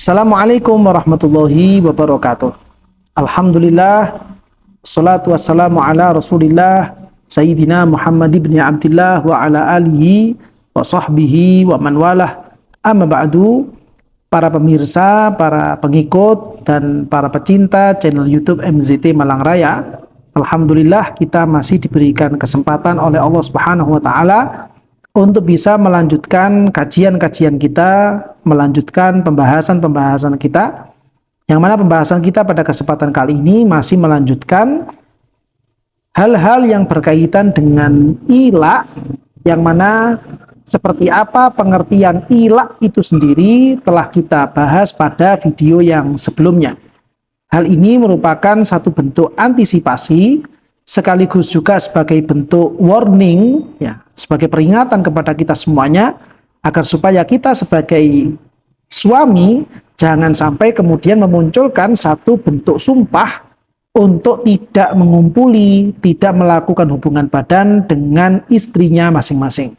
Assalamualaikum warahmatullahi wabarakatuh. Alhamdulillah, salatu wassalamu ala rasulillah Sayyidina Muhammad ibn Abdillah wa ala alihi wa sahbihi wa man walah. Amma ba'du, para pemirsa, para pengikut dan para pecinta channel YouTube MZT Malang Raya, alhamdulillah kita masih diberikan kesempatan oleh Allah Subhanahu wa taala untuk bisa melanjutkan kajian-kajian kita, melanjutkan pembahasan-pembahasan kita, yang mana pembahasan kita pada kesempatan kali ini masih melanjutkan hal-hal yang berkaitan dengan ila, yang mana seperti apa pengertian ila itu sendiri telah kita bahas pada video yang sebelumnya. Hal ini merupakan satu bentuk antisipasi sekaligus juga sebagai bentuk warning, ya, sebagai peringatan kepada kita semuanya agar supaya kita sebagai suami jangan sampai kemudian memunculkan satu bentuk sumpah untuk tidak mengumpuli, tidak melakukan hubungan badan dengan istrinya masing-masing.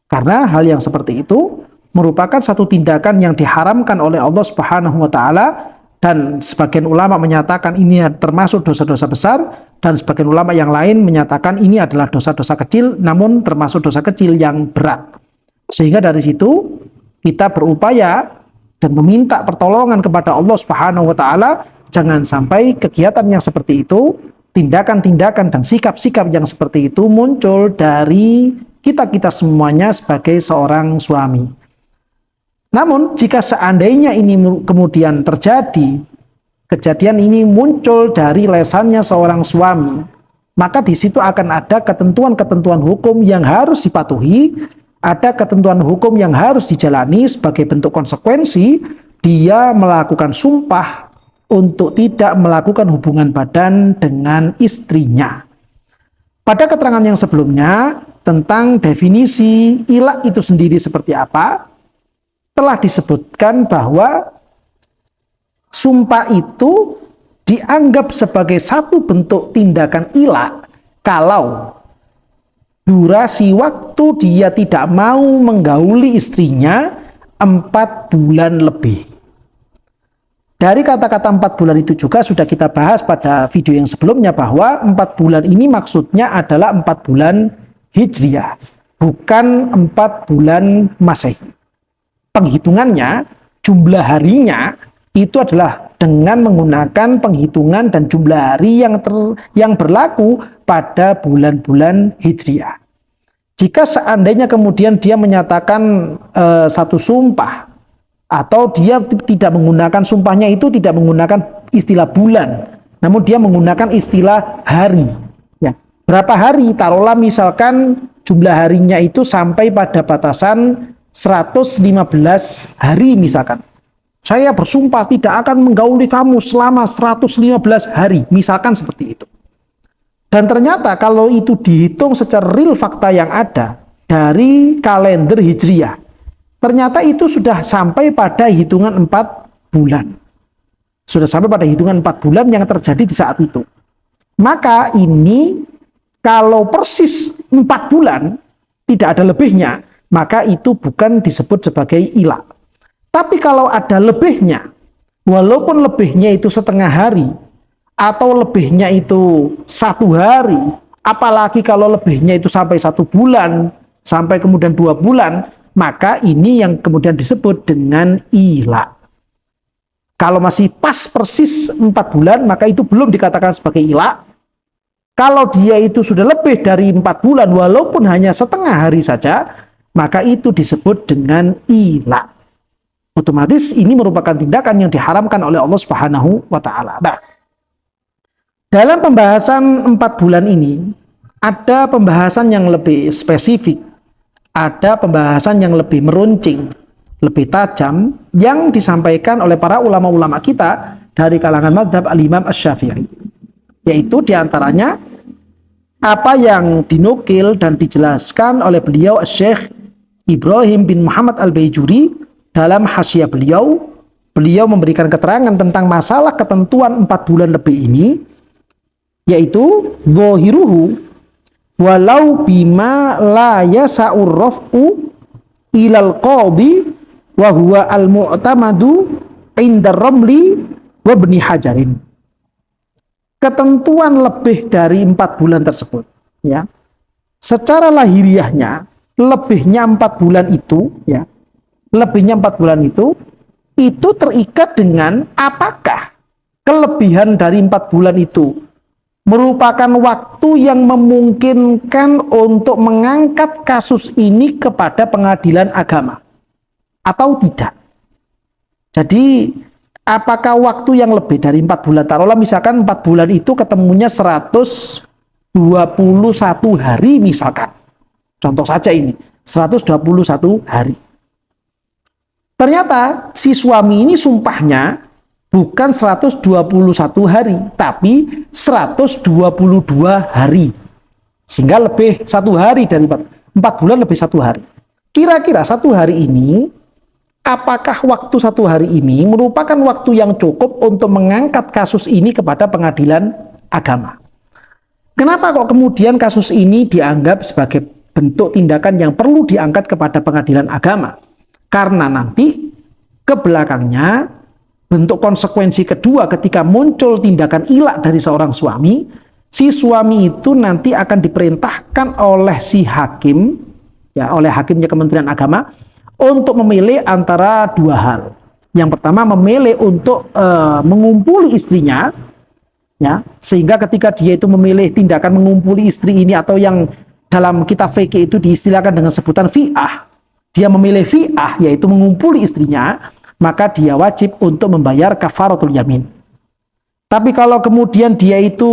Karena hal yang seperti itu merupakan satu tindakan yang diharamkan oleh Allah Subhanahu wa taala, dan sebagian ulama menyatakan ini termasuk dosa-dosa besar, dan sebagian ulama yang lain menyatakan ini adalah dosa-dosa kecil, namun termasuk dosa kecil yang berat. Sehingga dari situ kita berupaya dan meminta pertolongan kepada Allah Subhanahu wa taala, jangan sampai kegiatan yang seperti itu, tindakan-tindakan dan sikap-sikap yang seperti itu muncul dari kita semuanya sebagai seorang suami. Namun jika seandainya ini kemudian terjadi, kejadian ini muncul dari lesannya seorang suami, maka di situ akan ada ketentuan-ketentuan hukum yang harus dipatuhi, ada ketentuan hukum yang harus dijalani sebagai bentuk konsekuensi dia melakukan sumpah untuk tidak melakukan hubungan badan dengan istrinya. Pada keterangan yang sebelumnya tentang definisi ila itu sendiri seperti apa, telah disebutkan bahwa sumpah itu dianggap sebagai satu bentuk tindakan ila kalau durasi waktu dia tidak mau menggauli istrinya 4 bulan lebih. Dari kata-kata 4 bulan itu juga sudah kita bahas pada video yang sebelumnya bahwa 4 bulan ini maksudnya adalah 4 bulan Hijriah, bukan 4 bulan Masehi. Penghitungannya, jumlah harinya itu adalah dengan menggunakan penghitungan dan jumlah hari yang berlaku pada bulan-bulan Hijriah. Jika seandainya kemudian dia menyatakan satu sumpah, atau dia tidak menggunakan sumpahnya itu tidak menggunakan istilah bulan, namun dia menggunakan istilah hari. Ya, berapa hari? Taruhlah misalkan jumlah harinya itu sampai pada batasan 115 hari misalkan. Saya bersumpah tidak akan menggauli kamu selama 115 hari, misalkan seperti itu. Dan ternyata kalau itu dihitung secara real fakta yang ada dari kalender Hijriah, ternyata itu sudah sampai pada hitungan 4 bulan. Sudah sampai pada hitungan 4 bulan yang terjadi di saat itu. Maka ini kalau persis 4 bulan, tidak ada lebihnya, maka itu bukan disebut sebagai ila. Tapi kalau ada lebihnya, walaupun lebihnya itu setengah hari, atau lebihnya itu 1 hari, apalagi kalau lebihnya itu sampai 1 bulan, sampai kemudian 2 bulan, maka ini yang kemudian disebut dengan ila. Kalau masih pas persis 4 bulan, maka itu belum dikatakan sebagai ila. Kalau dia itu sudah lebih dari 4 bulan, walaupun hanya setengah hari saja, maka itu disebut dengan ila. Otomatis ini merupakan tindakan yang diharamkan oleh Allah Subhanahu wa taala. Nah, dalam pembahasan 4 bulan ini ada pembahasan yang lebih spesifik, ada pembahasan yang lebih meruncing, lebih tajam yang disampaikan oleh para ulama-ulama kita dari kalangan mazhab al-Imam Asy-Syafi'i. Yaitu diantaranya apa yang dinukil dan dijelaskan oleh beliau Syekh Ibrahim bin Muhammad Al-Baijuri dalam hasyiah beliau. Beliau memberikan keterangan tentang masalah ketentuan 4 bulan lebih ini, yaitu zahiruhu walau bima la yasa'ur raf'u ilal qadhi wa huwa al-mu'tamadu inda Ramli wa Ibni Hajarin. Ketentuan lebih dari 4 bulan tersebut, ya, secara lahiriahnya lebihnya 4 bulan itu, ya, lebihnya 4 bulan itu terikat dengan apakah kelebihan dari 4 bulan itu merupakan waktu yang memungkinkan untuk mengangkat kasus ini kepada pengadilan agama atau tidak. Jadi apakah waktu yang lebih dari 4 bulan, taruhlah misalkan 4 bulan itu ketemunya 121 hari misalkan. Contoh saja ini, 121 hari. Ternyata si suami ini sumpahnya bukan 121 hari, tapi 122 hari. Sehingga lebih 1 hari dari 4 bulan lebih 1 hari. Kira-kira 1 hari ini, apakah waktu 1 hari ini merupakan waktu yang cukup untuk mengangkat kasus ini kepada pengadilan agama? Kenapa kok kemudian kasus ini dianggap sebagai bentuk tindakan yang perlu diangkat kepada pengadilan agama? Karena nanti ke belakangnya bentuk konsekuensi kedua ketika muncul tindakan ilak dari seorang suami, si suami itu nanti akan diperintahkan oleh si hakim, ya, oleh hakimnya Kementerian Agama untuk memilih antara 2 hal. Yang pertama memilih untuk mengumpuli istrinya, ya, sehingga ketika dia itu memilih tindakan mengumpuli istri ini atau yang dalam kitab fikih itu diistilahkan dengan sebutan fi'ah, dia memilih fi'ah yaitu mengumpuli istrinya, maka dia wajib untuk membayar kafaratul yamin. Tapi kalau kemudian dia itu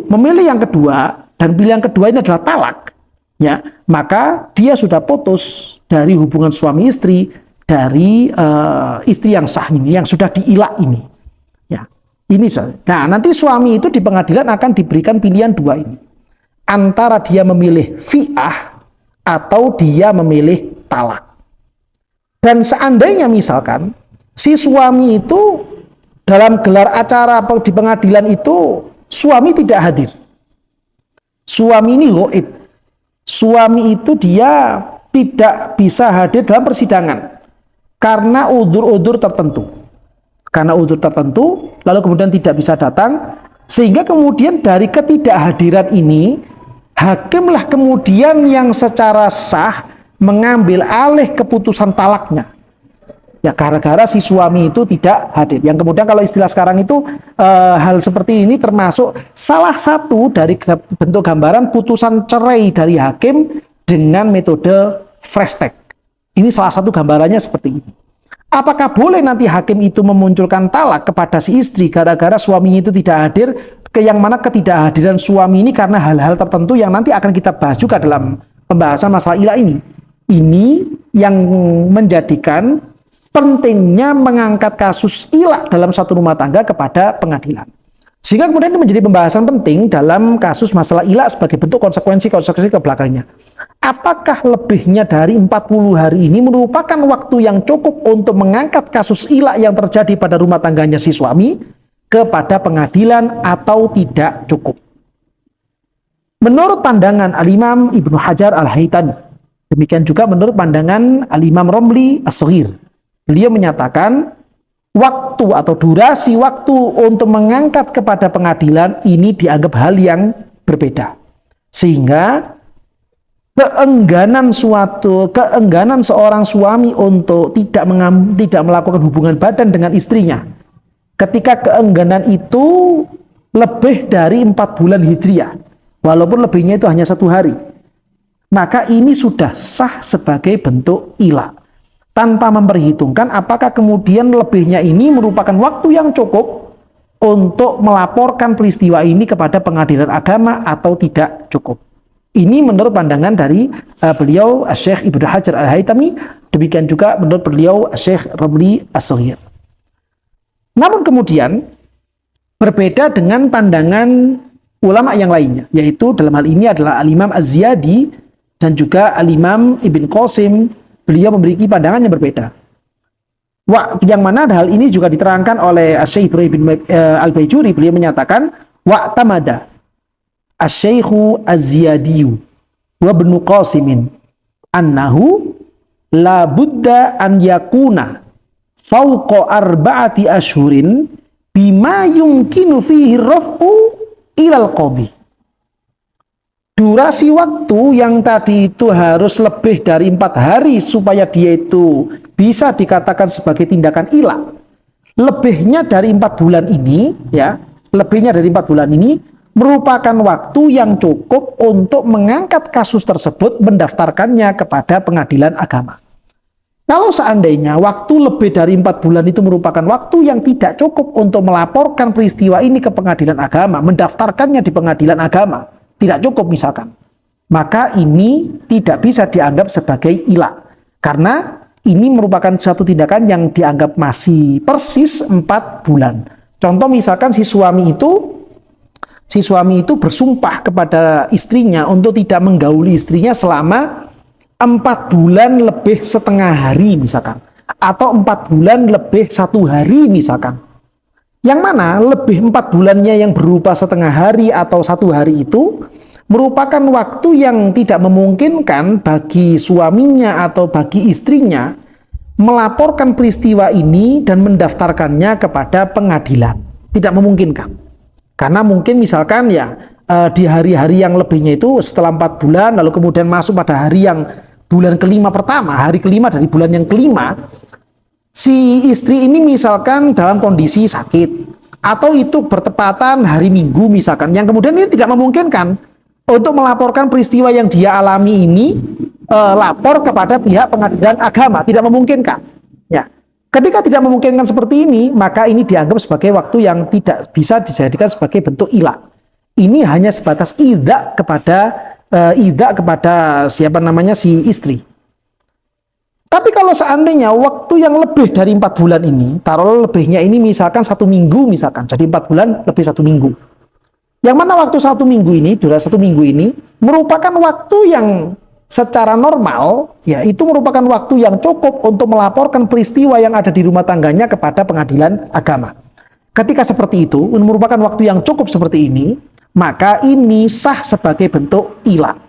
memilih yang kedua, dan pilihan kedua ini adalah talak, ya, maka dia sudah putus dari hubungan suami istri dari istri yang sah ini, yang sudah diilak ini, ya. Ini soal. Nah, nanti suami itu di pengadilan akan diberikan pilihan 2 ini, antara dia memilih fi'ah atau dia memilih talak. Dan seandainya misalkan si suami itu dalam gelar acara di pengadilan itu suami tidak hadir, suami ini ghaib, suami itu dia tidak bisa hadir dalam persidangan karena udzur-udzur tertentu, lalu kemudian tidak bisa datang, sehingga kemudian dari ketidakhadiran ini hakimlah kemudian yang secara sah mengambil alih keputusan talaknya, ya, gara-gara si suami itu tidak hadir. Yang kemudian kalau istilah sekarang itu hal seperti ini termasuk salah satu dari bentuk gambaran putusan cerai dari hakim dengan metode fresh tag. Ini salah satu gambarannya seperti ini. Apakah boleh nanti hakim itu memunculkan talak kepada si istri gara-gara suaminya itu tidak hadir, yang mana ketidakhadiran suami ini karena hal-hal tertentu yang nanti akan kita bahas juga dalam pembahasan masalah ilah ini. Ini yang menjadikan pentingnya mengangkat kasus ilak dalam satu rumah tangga kepada pengadilan. Sehingga kemudian ini menjadi pembahasan penting dalam kasus masalah ilak sebagai bentuk konsekuensi ke belakangnya. Apakah lebihnya dari 40 hari ini merupakan waktu yang cukup untuk mengangkat kasus ilak yang terjadi pada rumah tangganya si suami kepada pengadilan atau tidak cukup? Menurut pandangan Al-Imam Ibnu Hajar Al-Haytami, demikian juga menurut pandangan Al-Imam Romli As-Shaghir, beliau menyatakan waktu atau durasi waktu untuk mengangkat kepada pengadilan ini dianggap hal yang berbeda. Sehingga keengganan seorang suami untuk tidak melakukan hubungan badan dengan istrinya, ketika keengganan itu lebih dari 4 bulan hijriah, walaupun lebihnya itu hanya 1 hari, maka ini sudah sah sebagai bentuk ilak, tanpa memperhitungkan apakah kemudian lebihnya ini merupakan waktu yang cukup untuk melaporkan peristiwa ini kepada pengadilan agama atau tidak cukup. Ini menurut pandangan dari beliau Syekh Ibnu Hajar Al-Haytami, demikian juga menurut beliau Syekh Romli As-Shaghir. Namun kemudian berbeda dengan pandangan ulama yang lainnya, yaitu dalam hal ini adalah Al-Imam Az-Ziyadi dan juga Al-Imam Ibn Qasim. Beliau memiliki pandangan yang berbeda. Yang mana hal ini juga diterangkan oleh Syekh Ibrahim Al-Baijuri. Beliau menyatakan wa'tamada Asy-Syaikhu Az-Ziyadiyu wa Ibnu Qasimin annahu la budda an yakuna fauqa arba'ati ashhurin bima yumkinu fihi raf'u ilal qadhi. Durasi waktu yang tadi itu harus lebih dari 4 hari supaya dia itu bisa dikatakan sebagai tindakan ilah. Lebihnya dari 4 bulan ini, ya, lebihnya dari 4 bulan ini merupakan waktu yang cukup untuk mengangkat kasus tersebut, mendaftarkannya kepada pengadilan agama. Kalau seandainya waktu lebih dari 4 bulan itu merupakan waktu yang tidak cukup untuk melaporkan peristiwa ini ke pengadilan agama, mendaftarkannya di pengadilan agama, tidak cukup misalkan, maka ini tidak bisa dianggap sebagai ilah. Karena ini merupakan satu tindakan yang dianggap masih persis 4 bulan. Contoh misalkan si suami itu bersumpah kepada istrinya untuk tidak menggauli istrinya selama 4 bulan lebih setengah hari misalkan, atau 4 bulan lebih 1 hari misalkan. Yang mana lebih 4 bulannya yang berupa setengah hari atau 1 hari itu merupakan waktu yang tidak memungkinkan bagi suaminya atau bagi istrinya melaporkan peristiwa ini dan mendaftarkannya kepada pengadilan. Tidak memungkinkan. Karena mungkin misalkan ya di hari-hari yang lebihnya itu setelah 4 bulan lalu kemudian masuk pada hari yang bulan kelima pertama, hari kelima dari bulan yang kelima, si istri ini misalkan dalam kondisi sakit atau itu bertepatan hari Minggu misalkan, yang kemudian ini tidak memungkinkan untuk melaporkan peristiwa yang dia alami ini lapor kepada pihak pengadilan agama, tidak memungkinkan. Ya, ketika tidak memungkinkan seperti ini, maka ini dianggap sebagai waktu yang tidak bisa dijadikan sebagai bentuk ilah. Ini hanya sebatas idzak kepada siapa namanya si istri. Tapi kalau seandainya waktu yang lebih dari 4 bulan ini, taruh lebihnya ini misalkan 1 minggu misalkan, jadi 4 bulan lebih 1 minggu. Yang mana waktu 1 minggu ini, durasi 1 minggu ini, merupakan waktu yang secara normal, ya itu merupakan waktu yang cukup untuk melaporkan peristiwa yang ada di rumah tangganya kepada pengadilan agama. Ketika seperti itu, merupakan waktu yang cukup seperti ini, maka ini sah sebagai bentuk ilah.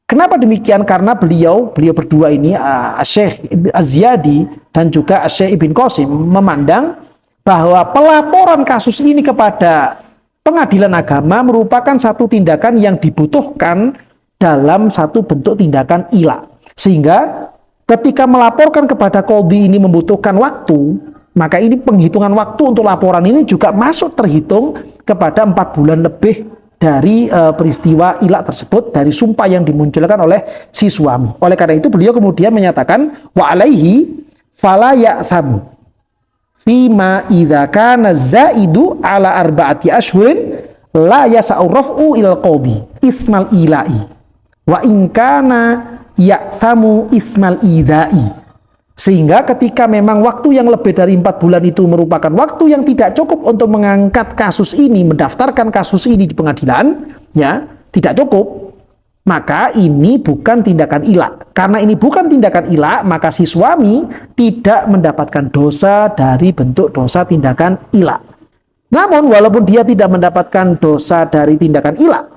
Kenapa demikian? Karena beliau berdua ini, Syekh Az-Ziyadi dan juga Syekh Ibn Qasim, memandang bahwa pelaporan kasus ini kepada pengadilan agama merupakan satu tindakan yang dibutuhkan dalam satu bentuk tindakan ilah. Sehingga ketika melaporkan kepada qadhi ini membutuhkan waktu, maka ini penghitungan waktu untuk laporan ini juga masuk terhitung kepada 4 bulan lebih dari peristiwa ilah tersebut, dari sumpah yang dimunculkan oleh si suami. Oleh karena itu beliau kemudian menyatakan wa alaihi fala ya'sam fima idza kana zaidu ala arba'ati ashhurin la yasa'u raf'u il qadhi ismal ila'i wa in kana ya'samu ismal idai. Sehingga ketika memang waktu yang lebih dari 4 bulan itu merupakan waktu yang tidak cukup untuk mengangkat kasus ini, mendaftarkan kasus ini di pengadilan, ya, tidak cukup, maka ini bukan tindakan ilah. Karena ini bukan tindakan ilah, maka si suami tidak mendapatkan dosa dari bentuk dosa tindakan ilah. Namun walaupun dia tidak mendapatkan dosa dari tindakan ilah,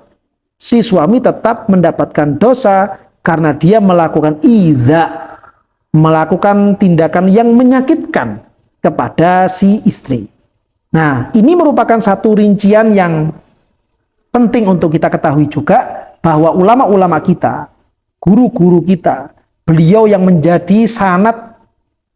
si suami tetap mendapatkan dosa karena dia melakukan idza, melakukan tindakan yang menyakitkan kepada si istri. Nah, ini merupakan satu rincian yang penting untuk kita ketahui juga, bahwa ulama-ulama kita, guru-guru kita, beliau yang menjadi sanad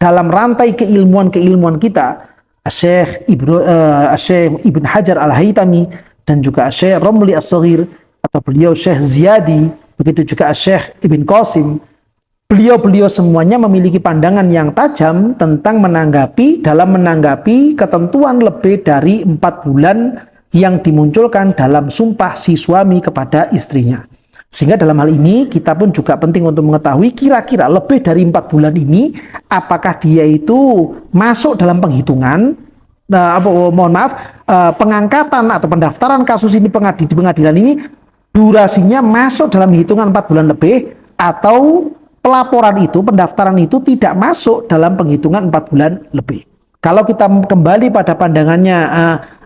dalam rantai keilmuan kita, Syekh Ibn Hajar Al-Haytami dan juga Syekh Romli As-Saghir, atau beliau Syekh Ziyadi, begitu juga Syekh Ibn Qasim. Beliau semuanya memiliki pandangan yang tajam tentang dalam menanggapi ketentuan lebih dari 4 bulan yang dimunculkan dalam sumpah si suami kepada istrinya. Sehingga dalam hal ini kita pun juga penting untuk mengetahui kira-kira lebih dari 4 bulan ini apakah dia itu masuk dalam penghitungan pengangkatan atau pendaftaran kasus ini di pengadilan ini durasinya masuk dalam hitungan 4 bulan lebih, atau pelaporan itu, pendaftaran itu tidak masuk dalam penghitungan 4 bulan lebih. Kalau kita kembali pada pandangannya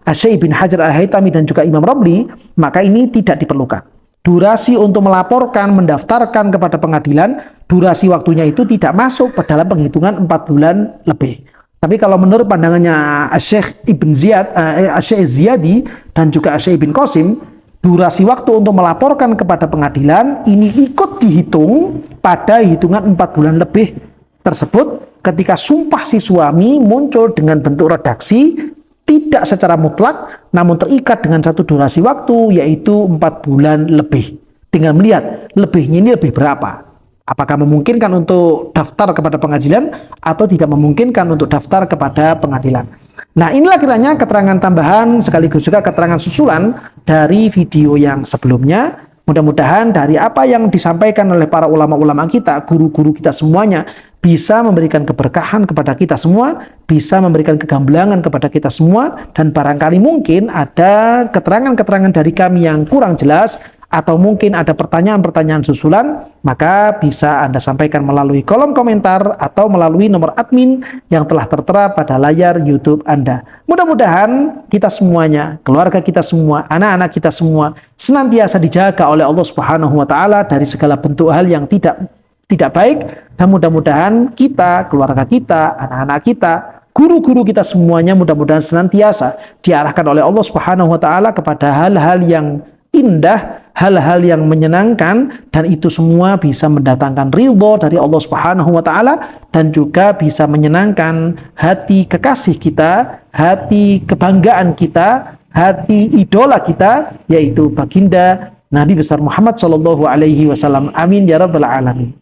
Syekh Ibn Hajar Al-Haytami dan juga Imam Romli, maka ini tidak diperlukan. Durasi untuk melaporkan, mendaftarkan kepada pengadilan, durasi waktunya itu tidak masuk dalam penghitungan 4 bulan lebih. Tapi kalau menurut pandangannya Syekh Ibn Ziyad, Syekh Ziyadi dan juga Syekh Ibn Qasim, durasi waktu untuk melaporkan kepada pengadilan ini ikut dihitung pada hitungan 4 bulan lebih tersebut ketika sumpah si suami muncul dengan bentuk redaksi tidak secara mutlak namun terikat dengan satu durasi waktu yaitu 4 bulan lebih. Tinggal melihat lebihnya ini lebih berapa. Apakah memungkinkan untuk daftar kepada pengadilan atau tidak memungkinkan untuk daftar kepada pengadilan. Nah, inilah kiranya keterangan tambahan sekaligus juga keterangan susulan dari video yang sebelumnya. Mudah-mudahan dari apa yang disampaikan oleh para ulama-ulama kita, guru-guru kita semuanya, bisa memberikan keberkahan kepada kita semua, bisa memberikan kegambelangan kepada kita semua, dan barangkali mungkin ada keterangan-keterangan dari kami yang kurang jelas, atau mungkin ada pertanyaan-pertanyaan susulan, maka bisa Anda sampaikan melalui kolom komentar atau melalui nomor admin yang telah tertera pada layar YouTube Anda. Mudah-mudahan kita semuanya, keluarga kita semua, anak-anak kita semua senantiasa dijaga oleh Allah Subhanahu wa taala dari segala bentuk hal yang tidak baik, dan mudah-mudahan kita, keluarga kita, anak-anak kita, guru-guru kita semuanya mudah-mudahan senantiasa diarahkan oleh Allah Subhanahu wa taala kepada hal-hal yang indah, hal-hal yang menyenangkan, dan itu semua bisa mendatangkan ridho dari Allah Subhanahu wa taala dan juga bisa menyenangkan hati kekasih kita, hati kebanggaan kita, hati idola kita, yaitu baginda Nabi besar Muhammad sallallahu alaihi wasallam. Amin ya rabbal alamin.